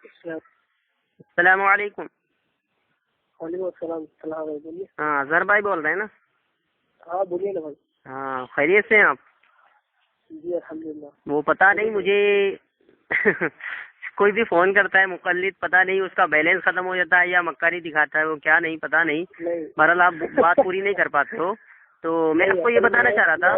السلام علیکم۔ وعلیکم السلام۔ السلام علیکم، بولیے۔ ہاں اظہر بھائی بول رہے ہیں نا؟ ہاں بولیے نا بھائی۔ ہاں خیریت سے ہیں آپ؟ جی الحمدللہ۔ وہ پتہ نہیں مجھے کوئی بھی فون کرتا ہے مقلد، پتہ نہیں اس کا بیلنس ختم ہو جاتا ہے یا مکاری دکھاتا ہے، وہ کیا نہیں پتہ نہیں۔ بہرحال آپ بات پوری نہیں کر پاتے ہو، تو میں آپ کو یہ بتانا چاہ رہا تھا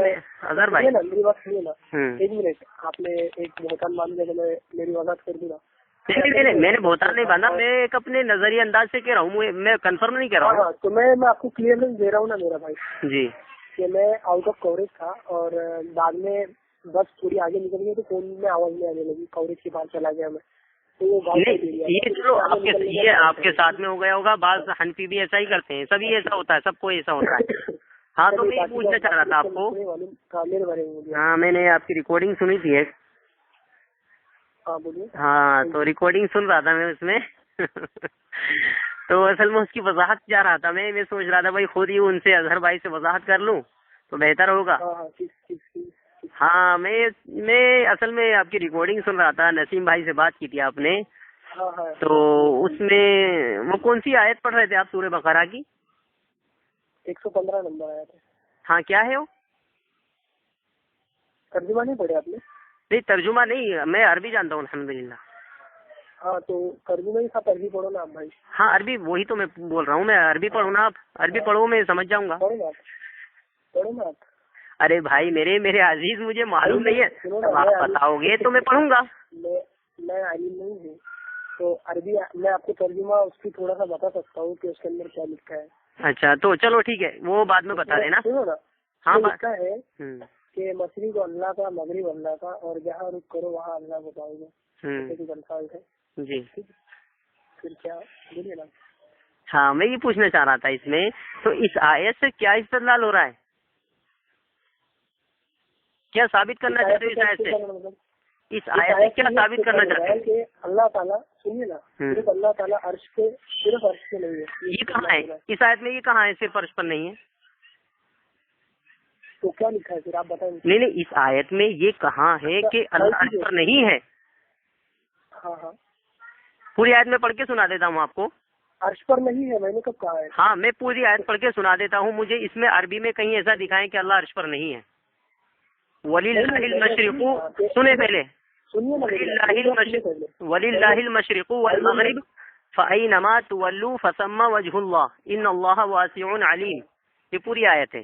اظہر بھائی۔ میری بات سنیے نا، ایک منٹ، آپ نے ایک بہتان مان لیا، میں میری وضاحت کر دوں گا۔ میں نے بہتان نہیں باندھا، میں ایک اپنے نظریہ انداز سے کہہ رہا ہوں، میں کنفرم نہیں کر رہا ہوں۔ تو میں آپ کو کلیئرنس دے رہا ہوں نا میرا بھائی جی کہ میں آؤٹ آف کوریج تھا، اور بعد میں بس تھوڑی آگے نکل گئی تو فون میں آواز نہیں آنے لگی، کوریج کے باہر چلا گیا میں، تو وہ یہ چلو آپ کے ساتھ میں ہو گیا ہوگا، بعض حنفی بھی ایسا ہی کرتے ہیں، سبھی ایسا ہوتا ہے، سب کو ایسا ہوتا ہے۔ ہاں تو میں یہ پوچھنا چاہ رہا تھا آپ کو، ہاں میں نے آپ کی ریکارڈنگ سنی تھی ایک، ہاں بولیے۔ ہاں تو ریکارڈنگ سن رہا تھا میں اس میں تو اصل میں اس کی وضاحت چاہ رہا تھا، میں سوچ رہا تھا بھائی خود ہی ان سے اظہر بھائی سے وضاحت کر لوں تو بہتر ہوگا۔ ہاں میں اصل میں آپ کی ریکارڈنگ سن رہا تھا، نسیم بھائی سے بات کی تھی آپ نے، تو اس میں وہ کون سی آیت پڑھ رہے تھے آپ سورہ بقرہ کی؟ 115 نمبر آیا تھا۔ ہاں کیا ہے وہ؟ ترجمہ نہیں پڑھے آپ نے؟ نہیں ترجمہ نہیں، میں عربی جانتا ہوں الحمدللہ۔ ہاں تو ترجمہ ہی تھا، عربی پڑھو نا آپ بھائی۔ ہاں عربی وہی تو میں بول رہا ہوں، میں عربی پڑھوں نا، آپ عربی پڑھو میں سمجھ جاؤں گا۔ پڑھو نا آپ۔ ارے بھائی میرے عزیز، مجھے معلوم نہیں ہے، آپ بتاؤ گے تو میں پڑھوں گا۔ میں عالم نہیں ہوں تو عربی میں آپ کو ترجمہ اس کی تھوڑا سا بتا سکتا ہوں کہ اس کے اندر کیا لکھا ہے۔ اچھا تو چلو ٹھیک ہے، وہ بعد میں بتا دینا۔ ہاں لکھا ہے کہ مشرق اللہ کا، مغرب اللہ کا، اور جہاں رک کرو وہاں اللہ کو پاؤ گے، الفاظ ہے جی۔ پھر کیا بولیے نا۔ ہاں میں یہ پوچھنا چاہ رہا تھا اس میں، تو اس آیت سے کیا استدلال ہو رہا ہے، کیا ثابت کرنا چاہتے ہو اس آیت سے؟ اس آیت سے کیا ثابت کرنا چاہتے ہیں؟ کہ اللہ تعالیٰ، سنیے نا، صرف اللہ تعالیٰ عرش پہ، صرف عرش پہ نہیں ہے۔ یہ کہاں ہے اس آیت میں؟ یہ کہاں ہے صرف عرش پر نہیں ہے؟ تو کیا لکھا ہے پھر آپ بتائیں۔ نہیں اس آیت میں یہ کہاں ہے کہ اللہ عرش پر نہیں ہے؟ ہاں پوری آیت میں پڑھ کے سنا دیتا ہوں آپ کو۔ عرش پر نہیں ہے، میں نے کب کہا ہے؟ ہاں میں پوری آیت پڑھ کے سنا دیتا ہوں، مجھے اس میں عربی میں کہیں ایسا دکھائیں کہ اللہ عرش پر نہیں ہے۔ وَلِلَّهِ الْمَشْرِقُ، سنیں پہلے، وَلِلَّهِ الْمَشْرِقُ وَالْمَغْرِبُ فَأَيْنَمَا تُوَلُّوا فَثَمَّ وَجْهُ اللَّهِ إِنَّ اللَّهَ وَاسِعٌ عَلِيمٌ، یہ پوری آیت ہے۔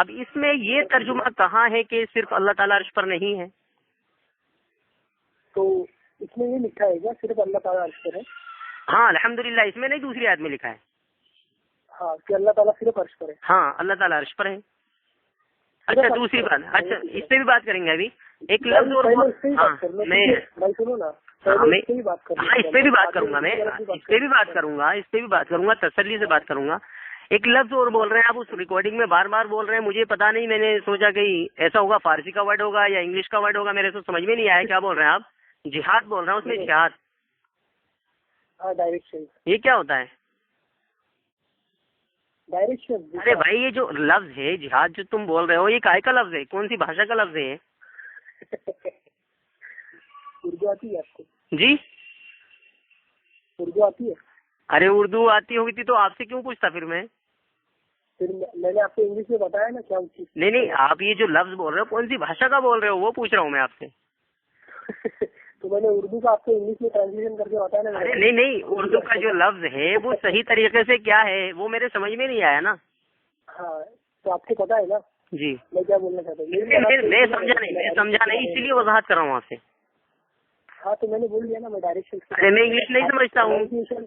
اب اس میں یہ ترجمہ کہاں ہے کہ صرف اللہ تعالیٰ عرش پر نہیں ہے؟ تو اس میں یہ لکھا ہے کیا صرف اللہ تعالیٰ عرش پر ہے؟ ہاں الحمدللہ، اس میں نہیں، دوسری آیت میں لکھا ہے ہاں کہ اللہ تعالیٰ صرف عرش پر ہے۔ ہاں اللہ تعالیٰ عرش پر ہے۔ اچھا دوسری بات، اچھا اس پہ بھی بات کریں گے ابھی، ایک لفظ اور میں اس پہ بھی بات کروں گا، میں اس پہ بھی بات کروں گا، اس پہ بھی بات کروں گا، تسلی سے بات کروں گا۔ ایک لفظ اور بول رہے ہیں آپ اس ریکارڈنگ میں، بار بار بول رہے ہیں، مجھے پتا نہیں، میں نے سوچا کہ ایسا ہوگا فارسی کا ورڈ ہوگا یا انگلش کا ورڈ ہوگا، میرے تو سمجھ میں نہیں آیا کیا بول رہے ہیں آپ۔ جہاد بول رہے ہیں اس میں، جہاد ڈائریکشن، یہ کیا ہوتا ہے؟ ڈائریکشن۔ ارے بھائی یہ جو لفظ ہے جہاد جو تم بول رہے ہو، یہ کائے کا لفظ ہے؟ کون سی بھاشا کا لفظ ہے؟ اردو آتی ہے آپ کو؟ جی اردو آتی ہے؟ ارے اردو آتی ہوگی تھی تو آپ سے کیوں پوچھتا پھر میں نے آپ کو انگلش میں بتایا نا کیا چیز۔ نہیں آپ یہ جو لفظ بول رہے ہو کون سی بھاشا کا بول رہے ہو وہ پوچھ رہا ہوں میں آپ سے۔ تو میں نے اردو کا آپ کو انگلش میں ٹرانسلیشن کر کے بتایا نا۔ ارے نہیں اردو کا جو لفظ ہے وہ صحیح طریقے سے کیا ہے وہ میرے سمجھ میں نہیں آیا نا۔ ہاں تو آپ کو پتا ہے نا جی میں کیا بولنا چاہتا ہوں۔ میں سمجھا نہیں اسی لیے وضاحت کر رہا ہوں آپ سے۔ ہاں تو میں نے بول دیا نا، میں ڈائریکشن۔ ارے میں انگلش نہیں سمجھتا ہوں،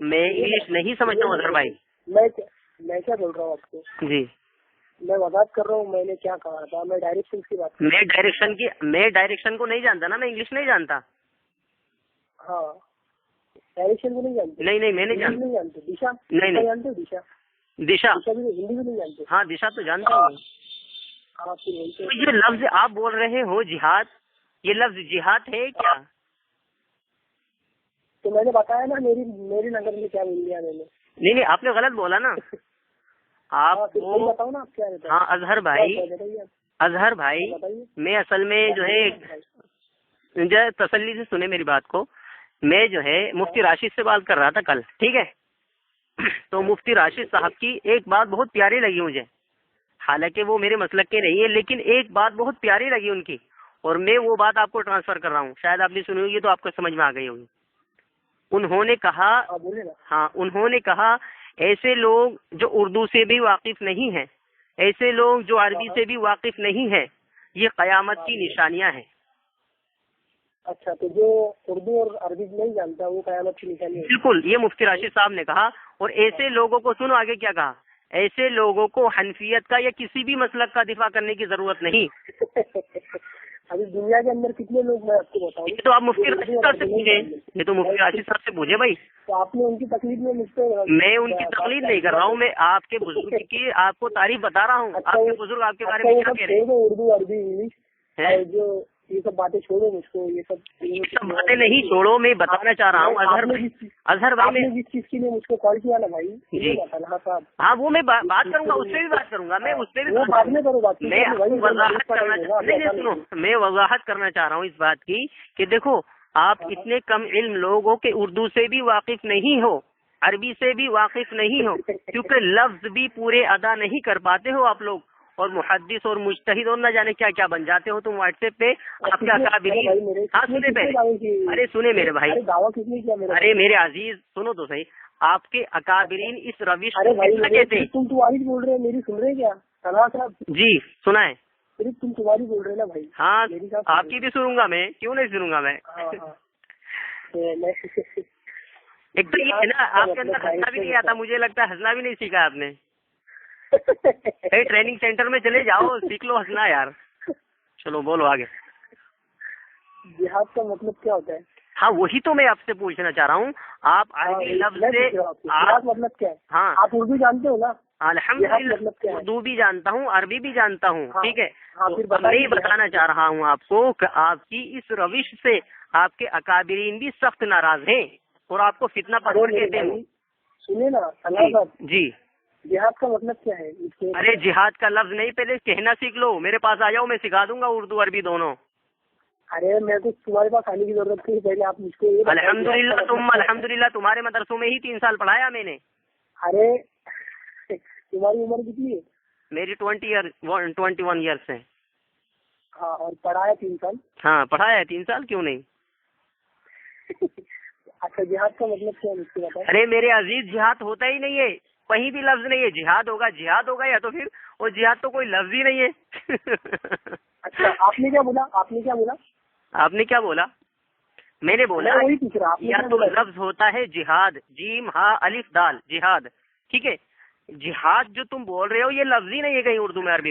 میں انگلش نہیں سمجھتا ہوں اظہر بھائی۔ میں کیا بول رہا ہوں آپ کو؟ جی میں وضاحت کر رہا ہوں، میں نے کیا کہا تھا، میں ڈائریکشن کی بات۔ میں ڈائریکشن کو نہیں جانتا نا، میں انگلش نہیں جانتا۔ ہاں ڈائریکشن کو نہیں جانتے؟ نہیں میں نہیں جانتے۔ دشا نہیں جانتے ہو؟ دشا ہندی میں نہیں جانتے؟ ہاں دشا تو جانتا ہوں۔ ہاں تو یہ لفظ آپ بول رہے ہو جہاد، یہ لفظ جہاد ہے کیا؟ تو میں نے بتایا نا میری نظر میں کیا بول دیا میں نے۔ نہیں آپ نے غلط بولا نا۔ آپ بتاؤ نا آپ کیا۔ ہاں اظہر بھائی میں اصل میں جو ہے تسلی سے سنے میری بات کو، میں جو ہے مفتی راشد سے بات کر رہا تھا کل، ٹھیک ہے؟ تو مفتی راشد صاحب کی ایک بات بہت پیاری لگی مجھے، حالانکہ وہ میرے مسلک کے نہیں ہے، لیکن ایک بات بہت پیاری لگی ان کی، اور میں وہ بات آپ کو ٹرانسفر کر رہا ہوں، شاید آپ نے سنی ہوگی تو آپ کو سمجھ میں آ گئی ہوگی۔ انہوں نے کہا، انہوں نے کہا ایسے لوگ جو اردو سے بھی واقف نہیں ہیں، ایسے لوگ جو عربی سے بھی واقف نہیں ہیں، یہ قیامت کی نشانیاں ہیں۔ اچھا، تو جو اردو اور عربی نہیں جانتا وہ قیامت کی نشانی ہے؟ بالکل، یہ مفتی راشد صاحب نے کہا، اور ایسے لوگوں کو سنو آگے کیا کہا، ایسے لوگوں کو حنفیت کا یا کسی بھی مسلک کا دفاع کرنے کی ضرورت نہیں۔ ابھی دنیا کے اندر کتنے لوگ میں آپ کو بتاؤں، یہ تو آپ مفتی راشد صاحب سے پوچھیں، یہ تو مفتی راشد صاحب سے پوچھے بھائی۔ تو آپ نے ان کی تکلیف میں مجھ پہ، میں ان کی تقلید نہیں کر رہا ہوں، میں آپ کے بزرگ کی آپ کو تعریف بتا رہا ہوں، آپ کے بزرگ آپ کے بارے میں کیا کہہ رہے ہیں۔ اردو عربی انگلش جو یہ سب باتیں چھوڑو مجھ کو، یہ سب باتیں نہیں چھوڑو، میں بتانا چاہ رہا ہوں اظہر بھائی نے جس چیز کے لیے مجھ کو کال کیا نا بھائی، جی ہاں وہ میں بات کروں گا، اس پہ بھی بات کروں گا، میں اس پہ بھی بعد میں کروں گا، میں وضاحت کرنا سنو، میں وضاحت کرنا چاہ رہا ہوں اس بات کی کہ دیکھو آپ اتنے کم علم لوگ ہو کہ اردو سے بھی واقف نہیں ہو، عربی سے بھی واقف نہیں ہو، کیونکہ لفظ بھی پورے ادا نہیں کر پاتے ہو آپ لوگ، اور محدث اور مجتہد اور نہ جانے کیا کیا بن جاتے ہو تم واٹس ایپ پہ، آپ کے اکابرین۔ ہاں سنے پہلے، ارے سنے میرے بھائی، ارے میرے عزیز سنو تو صحیح، آپ کے اکابرین اس روش کو کہتے ہیں۔ تم تمہاری بول رہے ہیں، میری سن رہے کیا صاحب؟ جی سنا ہے، صرف تم تمہاری بول رہے نا بھائی۔ ہاں آپ کی بھی سنوں گا میں، کیوں نہیں سنوں گا میں۔ ایک تو یہ ہے نا آپ کے اندر ہنسنا بھی نہیں آتا، مجھے لگتا ہے ہنسنا بھی نہیں سیکھا آپ نے۔ ٹریننگ سینٹر میں چلے جاؤ، سیکھ لو ہنسنا یار۔ چلو بولو آگے۔ جہاد کا مطلب کیا ہوتا ہے؟ ہاں وہی تو میں آپ سے پوچھنا چاہ رہا ہوں، آپ عربی لفظ سے مطلب کیا ہے؟ ہاں آپ اردو جانتے ہو نا؟ الحمدللہ اردو بھی جانتا ہوں، عربی بھی جانتا ہوں، ٹھیک ہے۔ میں یہ بتانا چاہ رہا ہوں آپ کو کہ آپ کی اس روش سے آپ کے اکابرین بھی سخت ناراض ہیں اور آپ کو فتنہ پرور کہتے ہیں۔ سنیے نا جی، جہاد کا مطلب کیا ہے؟ ارے جہاد کا لفظ نہیں، پہلے کہنا سیکھ لو، میرے پاس آ جاؤ، میں سکھا دوں گا اردو عربی دونوں۔ ارے میں تو تمہارے پاس آنے کی ضرورت نہیں، پہلے آپ مجھ کو الحمدللہ تمہارے مدرسوں میں ہی 3 سال پڑھایا میں نے۔ ارے تمہاری عمر کتنی ہے؟ میری 21 ایئرس ہے۔ ہاں، اور پڑھایا 3 سال؟ ہاں پڑھایا ہے 3 سال، کیوں نہیں۔ اچھا جہاد کا مطلب کیا ہے مجھ کو بتاؤ۔ ارے میرے عزیز جہاد ہوتا ہی نہیں ہے، کہیں بھی لفظ نہیں ہے، جہاد ہوگا یا تو پھر وہ جہاد تو کوئی لفظ ہی نہیں ہے۔ اچھا آپ نے کیا بولا؟ آپ نے کیا بولا؟ میں نے بولا وہی پوچھ رہا، یا تو لفظ ہوتا ہے جہاد، جیم ہا الف دال جہاد، ٹھیک ہے۔ جہاد جو تم بول رہے ہو یہ لفظ ہی نہیں ہے کہیں اردو میں عربی